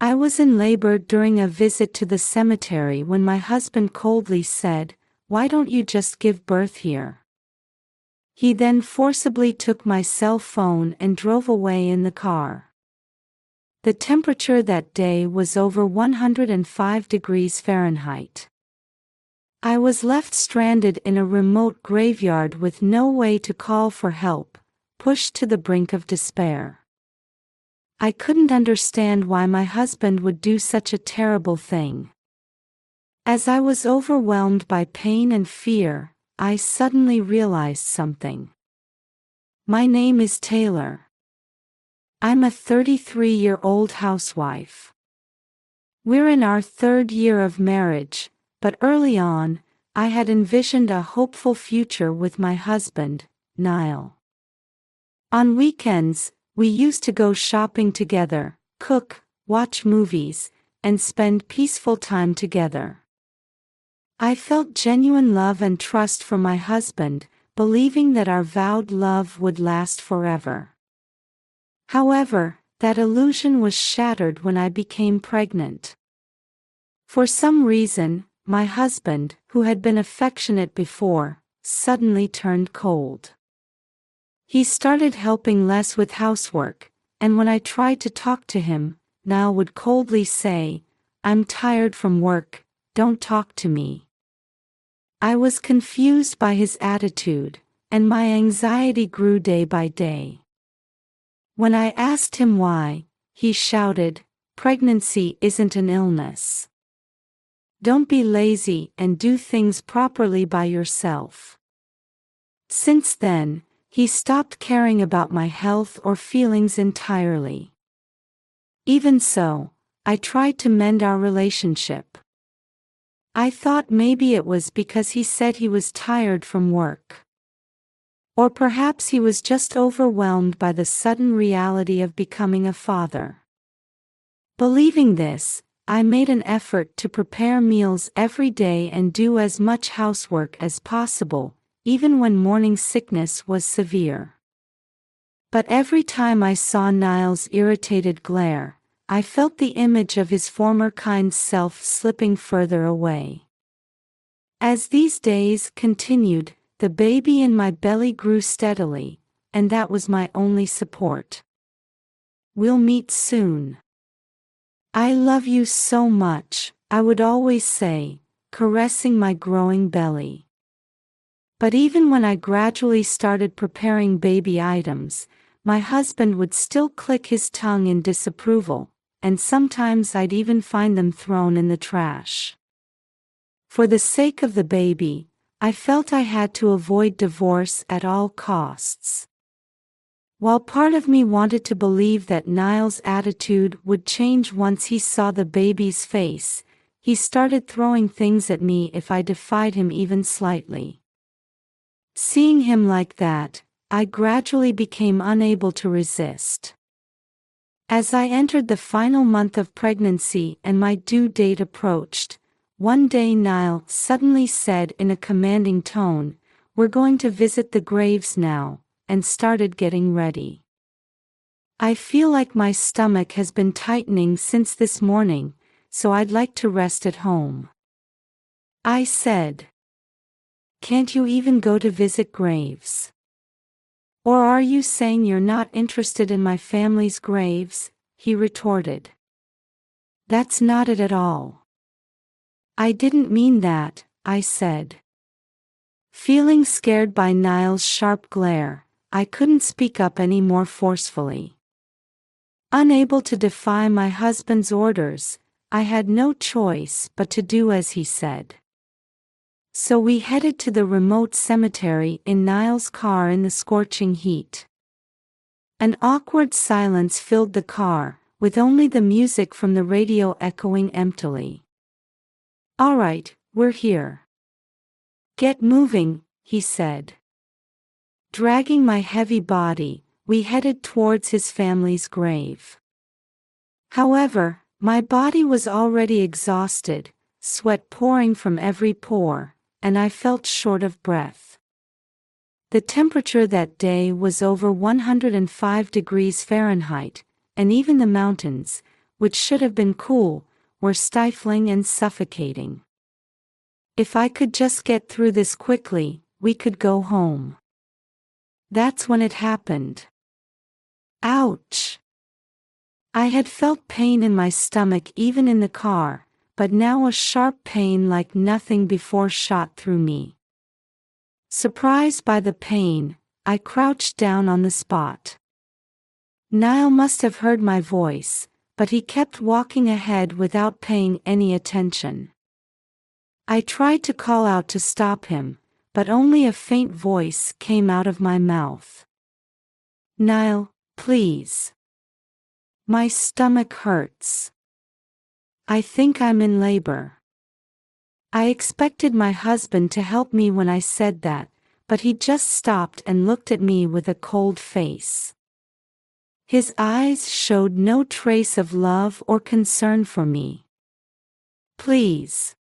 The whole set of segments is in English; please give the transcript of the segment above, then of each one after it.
I was in labor during a visit to the cemetery when my husband coldly said, "Why don't you just give birth here?" He then forcibly took my cell phone and drove away in the car. The temperature that day was over 105 degrees Fahrenheit. I was left stranded in a remote graveyard with no way to call for help, pushed to the brink of despair. I couldn't understand why my husband would do such a terrible thing. As I was overwhelmed by pain and fear, I suddenly realized something. My name is Taylor. I'm a 33-year-old housewife. We're in our 3rd year of marriage, but early on, I had envisioned a hopeful future with my husband, Niall. On weekends, we used to go shopping together, cook, watch movies, and spend peaceful time together. I felt genuine love and trust for my husband, believing that our vowed love would last forever. However, that illusion was shattered when I became pregnant. For some reason, my husband, who had been affectionate before, suddenly turned cold. He started helping less with housework, and when I tried to talk to him, Niall would coldly say, "I'm tired from work, don't talk to me." I was confused by his attitude, and my anxiety grew day by day. When I asked him why, he shouted, "Pregnancy isn't an illness. Don't be lazy and do things properly by yourself." Since then, he stopped caring about my health or feelings entirely. Even so, I tried to mend our relationship. I thought maybe it was because he said he was tired from work. Or perhaps he was just overwhelmed by the sudden reality of becoming a father. Believing this, I made an effort to prepare meals every day and do as much housework as possible, even when morning sickness was severe. But every time I saw Niall's irritated glare, I felt the image of his former kind self slipping further away. As these days continued, the baby in my belly grew steadily, and that was my only support. "We'll meet soon. I love you so much," I would always say, caressing my growing belly. But even when I gradually started preparing baby items, my husband would still click his tongue in disapproval, and sometimes I'd even find them thrown in the trash. For the sake of the baby, I felt I had to avoid divorce at all costs. While part of me wanted to believe that Niall's attitude would change once he saw the baby's face, he started throwing things at me if I defied him even slightly. Seeing him like that, I gradually became unable to resist. As I entered the final month of pregnancy and my due date approached, one day Niall suddenly said in a commanding tone, "We're going to visit the graves now," and started getting ready. "I feel like my stomach has been tightening since this morning, so I'd like to rest at home," I said. "Can't you even go to visit graves? Or are you saying you're not interested in my family's graves?" he retorted. "That's not it at all. I didn't mean that," I said. Feeling scared by Niall's sharp glare, I couldn't speak up any more forcefully. Unable to defy my husband's orders, I had no choice but to do as he said. So we headed to the remote cemetery in Niall's car in the scorching heat. An awkward silence filled the car, with only the music from the radio echoing emptily. "All right, we're here. Get moving," he said. Dragging my heavy body, we headed towards his family's grave. However, my body was already exhausted, sweat pouring from every pore, and I felt short of breath. The temperature that day was over 105 degrees Fahrenheit, and even the mountains, which should have been cool, were stifling and suffocating. If I could just get through this quickly, we could go home. That's when it happened. Ouch! I had felt pain in my stomach even in the car, but now a sharp pain like nothing before shot through me. Surprised by the pain, I crouched down on the spot. Niall must have heard my voice, but he kept walking ahead without paying any attention. I tried to call out to stop him, but only a faint voice came out of my mouth. Niall, please. My stomach hurts. I think I'm in labor. I expected my husband to help me when I said that, but he just stopped and looked at me with a cold face. His eyes showed no trace of love or concern for me. Please.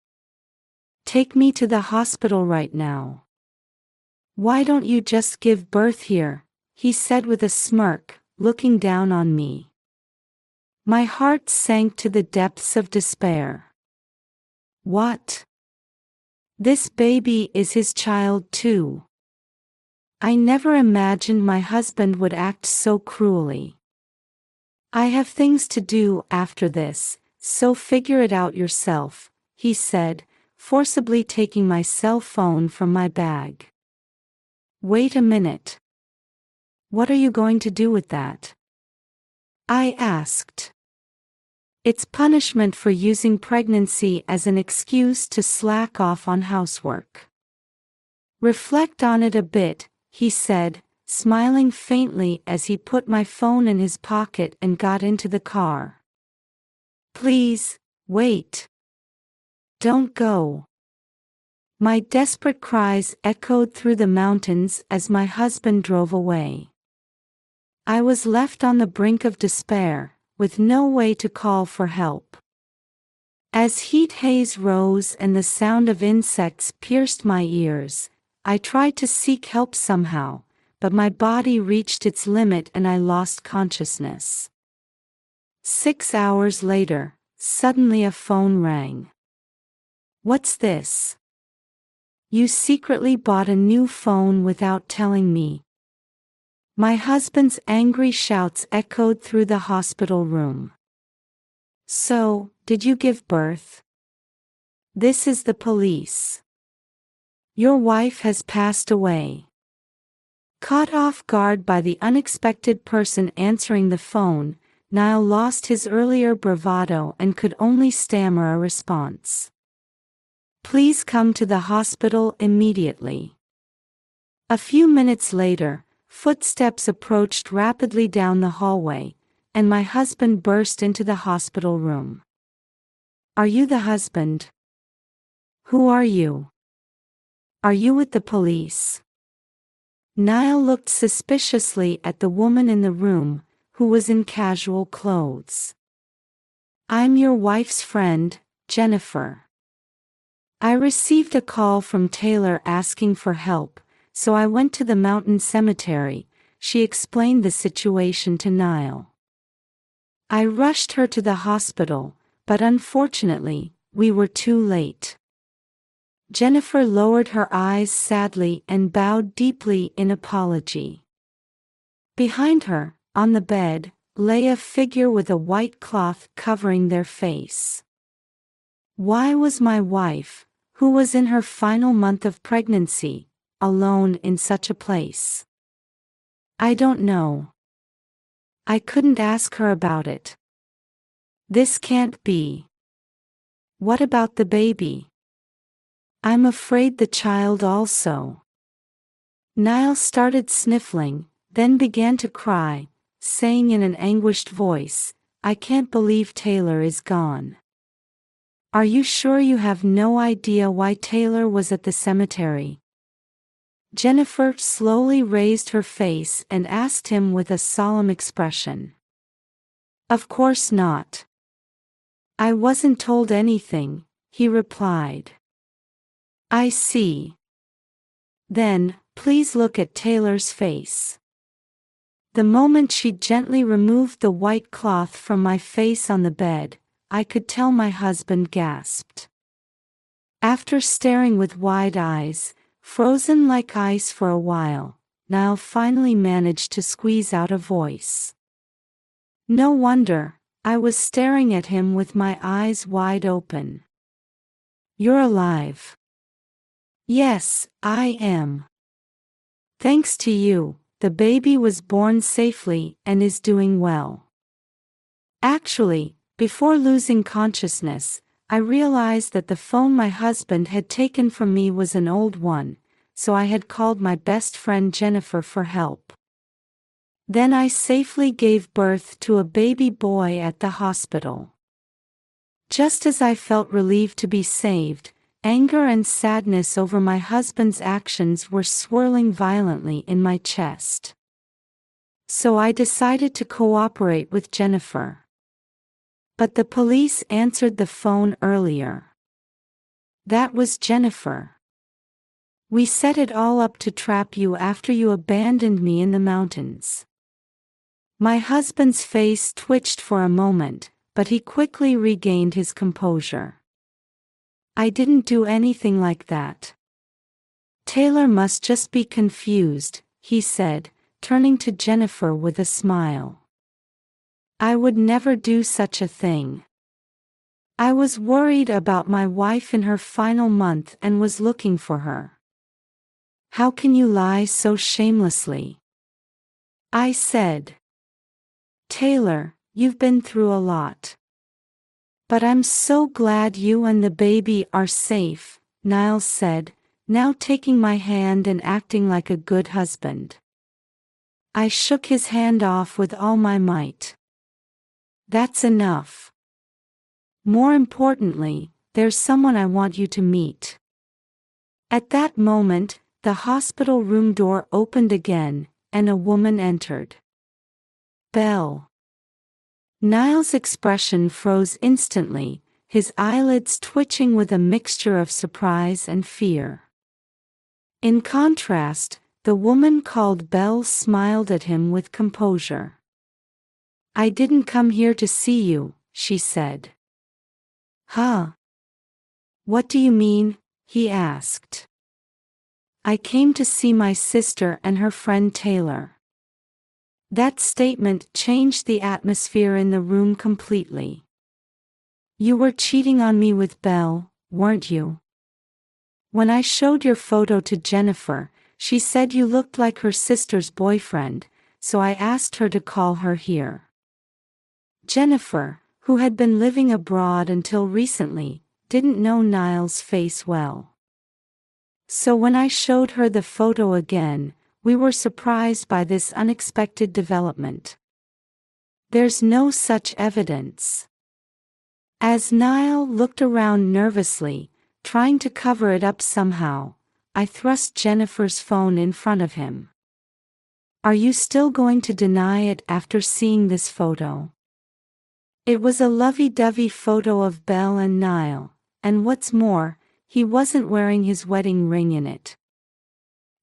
Take me to the hospital right now. Why don't you just give birth here? He said with a smirk, looking down on me. My heart sank to the depths of despair. What? This baby is his child too. I never imagined my husband would act so cruelly. I have things to do after this, so figure it out yourself, he said, forcibly taking my cell phone from my bag. Wait a minute. What are you going to do with that? I asked. It's punishment for using pregnancy as an excuse to slack off on housework. Reflect on it a bit, he said, smiling faintly as he put my phone in his pocket and got into the car. Please, wait. Don't go. My desperate cries echoed through the mountains as my husband drove away. I was left on the brink of despair, with no way to call for help. As heat haze rose and the sound of insects pierced my ears, I tried to seek help somehow, but my body reached its limit and I lost consciousness. 6 hours later, suddenly a phone rang. What's this? You secretly bought a new phone without telling me. My husband's angry shouts echoed through the hospital room. So, did you give birth? This is the police. Your wife has passed away. Caught off guard by the unexpected person answering the phone, Niall lost his earlier bravado and could only stammer a response. Please come to the hospital immediately. A few minutes later, footsteps approached rapidly down the hallway, and my husband burst into the hospital room. Are you the husband? Who are you? Are you with the police? Niall looked suspiciously at the woman in the room, who was in casual clothes. I'm your wife's friend, Jennifer. I received a call from Taylor asking for help, so I went to the mountain cemetery. She explained the situation to Niall. I rushed her to the hospital, but unfortunately, we were too late. Jennifer lowered her eyes sadly and bowed deeply in apology. Behind her, on the bed, lay a figure with a white cloth covering their face. Why was my wife, who was in her final month of pregnancy, alone in such a place? I don't know. I couldn't ask her about it. This can't be. What about the baby? I'm afraid the child also. Niall started sniffling, then began to cry, saying in an anguished voice, I can't believe Taylor is gone. Are you sure you have no idea why Taylor was at the cemetery? Jennifer slowly raised her face and asked him with a solemn expression. Of course not. I wasn't told anything, he replied. I see. Then, please look at Taylor's face. The moment she gently removed the white cloth from my face on the bed, I could tell my husband gasped. After staring with wide eyes, frozen like ice for a while, Niall finally managed to squeeze out a voice. No wonder, I was staring at him with my eyes wide open. You're alive. Yes, I am. Thanks to you, the baby was born safely and is doing well. Actually, before losing consciousness, I realized that the phone my husband had taken from me was an old one, so I had called my best friend Jennifer for help. Then I safely gave birth to a baby boy at the hospital. Just as I felt relieved to be saved, anger and sadness over my husband's actions were swirling violently in my chest. So I decided to cooperate with Jennifer. But the police answered the phone earlier. That was Jennifer. We set it all up to trap you after you abandoned me in the mountains. My husband's face twitched for a moment, but he quickly regained his composure. I didn't do anything like that. Taylor must just be confused, he said, turning to Jennifer with a smile. I would never do such a thing. I was worried about my wife in her final month and was looking for her. How can you lie so shamelessly? I said. Taylor, you've been through a lot. But I'm so glad you and the baby are safe, Niall said, now taking my hand and acting like a good husband. I shook his hand off with all my might. That's enough. More importantly, there's someone I want you to meet. At that moment, the hospital room door opened again, and a woman entered. Belle. Niall's expression froze instantly, his eyelids twitching with a mixture of surprise and fear. In contrast, the woman called Belle smiled at him with composure. I didn't come here to see you, she said. Huh? What do you mean? He asked. I came to see my sister and her friend Taylor. That statement changed the atmosphere in the room completely. You were cheating on me with Belle, weren't you? When I showed your photo to Jennifer, she said you looked like her sister's boyfriend, so I asked her to call her here. Jennifer, who had been living abroad until recently, didn't know Niall's face well. So when I showed her the photo again, we were surprised by this unexpected development. There's no such evidence. As Niall looked around nervously, trying to cover it up somehow, I thrust Jennifer's phone in front of him. Are you still going to deny it after seeing this photo? It was a lovey-dovey photo of Belle and Niall, and what's more, he wasn't wearing his wedding ring in it.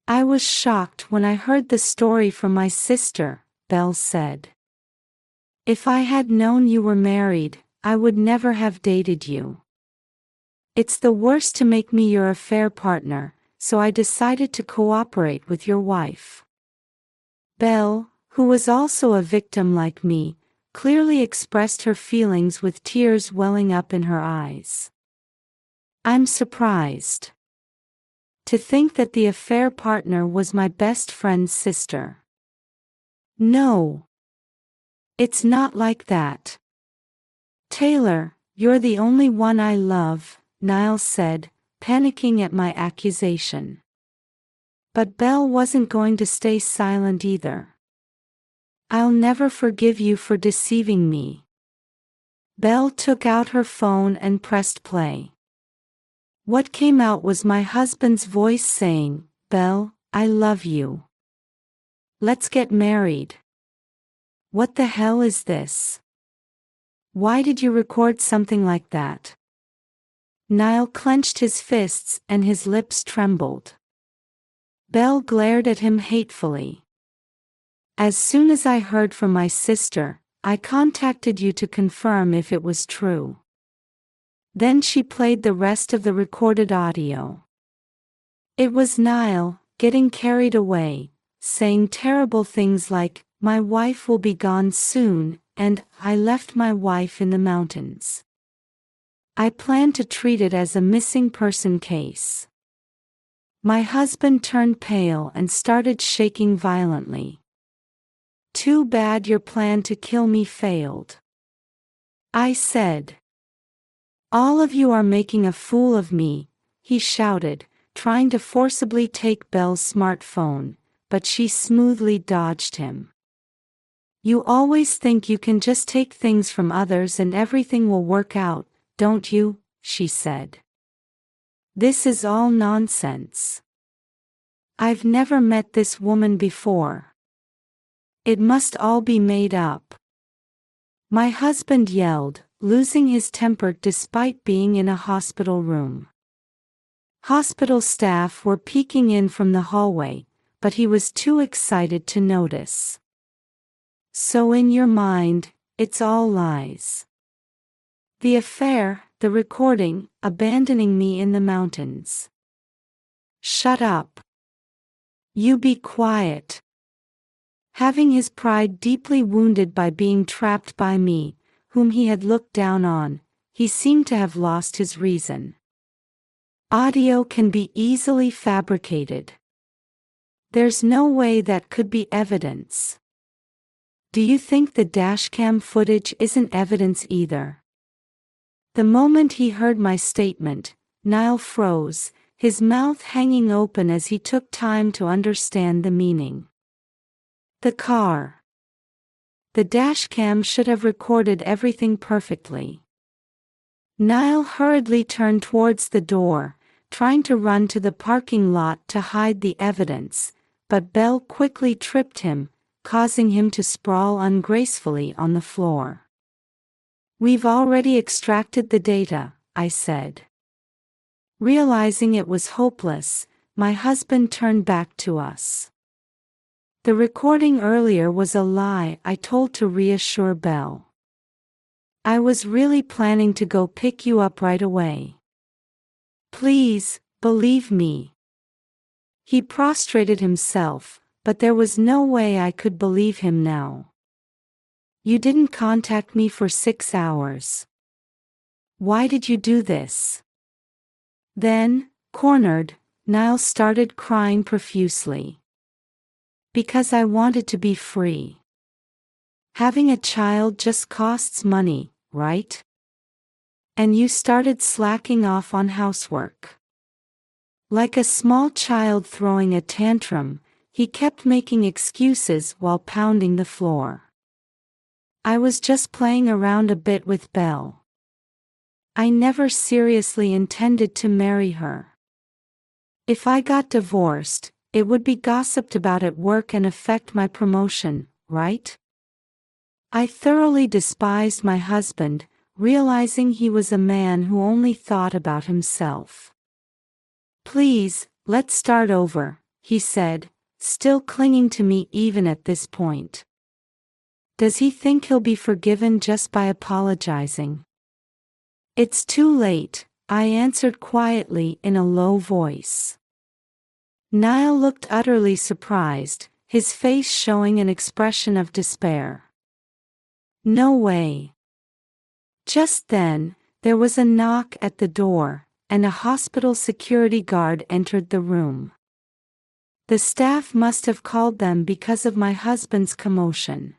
I was shocked when I heard the story from my sister, Belle said. If I had known you were married, I would never have dated you. It's the worst to make me your affair partner, so I decided to cooperate with your wife. Belle, who was also a victim like me, clearly expressed her feelings with tears welling up in her eyes. I'm surprised. To think that the affair partner was my best friend's sister. No. It's not like that. Taylor, you're the only one I love, Niall said, panicking at my accusation. But Belle wasn't going to stay silent either. I'll never forgive you for deceiving me. Belle took out her phone and pressed play. What came out was my husband's voice saying, Belle, I love you. Let's get married. What the hell is this? Why did you record something like that? Niall clenched his fists and his lips trembled. Belle glared at him hatefully. As soon as I heard from my sister, I contacted you to confirm if it was true." Then she played the rest of the recorded audio. It was Niall, getting carried away, saying terrible things like, "My wife will be gone soon," and "I left my wife in the mountains." I plan to treat it as a missing person case. My husband turned pale and started shaking violently. "Too bad your plan to kill me failed," I said. "All of you are making a fool of me," he shouted, trying to forcibly take Belle's smartphone, but she smoothly dodged him. "You always think you can just take things from others and everything will work out, don't you?" she said. "This is all nonsense. I've never met this woman before. It must all be made up." My husband yelled, losing his temper despite being in a hospital room. Hospital staff were peeking in from the hallway, but he was too excited to notice. "So in your mind, it's all lies. The affair, the recording, abandoning me in the mountains." "Shut up. You be quiet." Having his pride deeply wounded by being trapped by me, whom he had looked down on, he seemed to have lost his reason. Audio can be easily fabricated. There's no way that could be evidence. Do you think the dashcam footage isn't evidence either? The moment he heard my statement, Niall froze, his mouth hanging open as he took time to understand the meaning. The car. The dashcam should have recorded everything perfectly. Niall hurriedly turned towards the door, trying to run to the parking lot to hide the evidence, but Belle quickly tripped him, causing him to sprawl ungracefully on the floor. "We've already extracted the data," I said. Realizing it was hopeless, my husband turned back to us. "The recording earlier was a lie," I told to reassure Belle. "I was really planning to go pick you up right away. Please, believe me." He prostrated himself, but there was no way I could believe him now. "You didn't contact me for 6 hours. Why did you do this?" Then, cornered, Niall started crying profusely. "Because I wanted to be free. Having a child just costs money, right? And you started slacking off on housework." Like a small child throwing a tantrum, he kept making excuses while pounding the floor. "I was just playing around a bit with Belle. I never seriously intended to marry her. If I got divorced, it would be gossiped about at work and affect my promotion, right?" I thoroughly despised my husband, realizing he was a man who only thought about himself. "Please, let's start over," he said, still clinging to me even at this point. "Does he think he'll be forgiven just by apologizing?" "It's too late," I answered quietly in a low voice. Niall looked utterly surprised, his face showing an expression of despair. "No way." Just then, there was a knock at the door, and a hospital security guard entered the room. The staff must have called them because of my husband's commotion.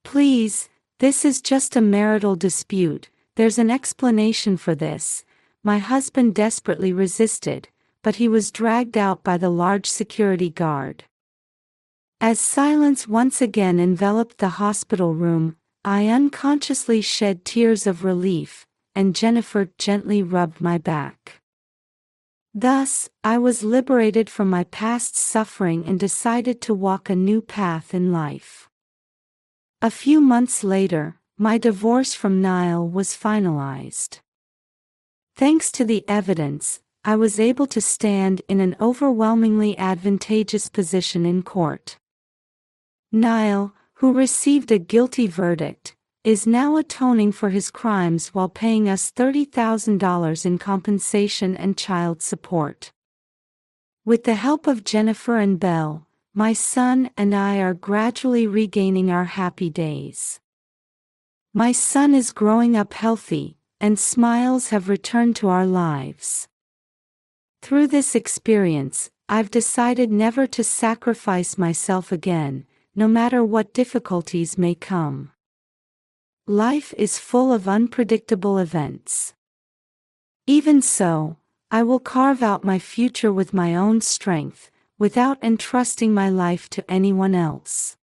"Please, this is just a marital dispute, there's an explanation for this," my husband desperately resisted, but he was dragged out by the large security guard. As silence once again enveloped the hospital room, I unconsciously shed tears of relief, and Jennifer gently rubbed my back. Thus, I was liberated from my past suffering and decided to walk a new path in life. A few months later, my divorce from Niall was finalized. Thanks to the evidence, I was able to stand in an overwhelmingly advantageous position in court. Niall, who received a guilty verdict, is now atoning for his crimes while paying us $30,000 in compensation and child support. With the help of Jennifer and Belle, my son and I are gradually regaining our happy days. My son is growing up healthy, and smiles have returned to our lives. Through this experience, I've decided never to sacrifice myself again, no matter what difficulties may come. Life is full of unpredictable events. Even so, I will carve out my future with my own strength, without entrusting my life to anyone else.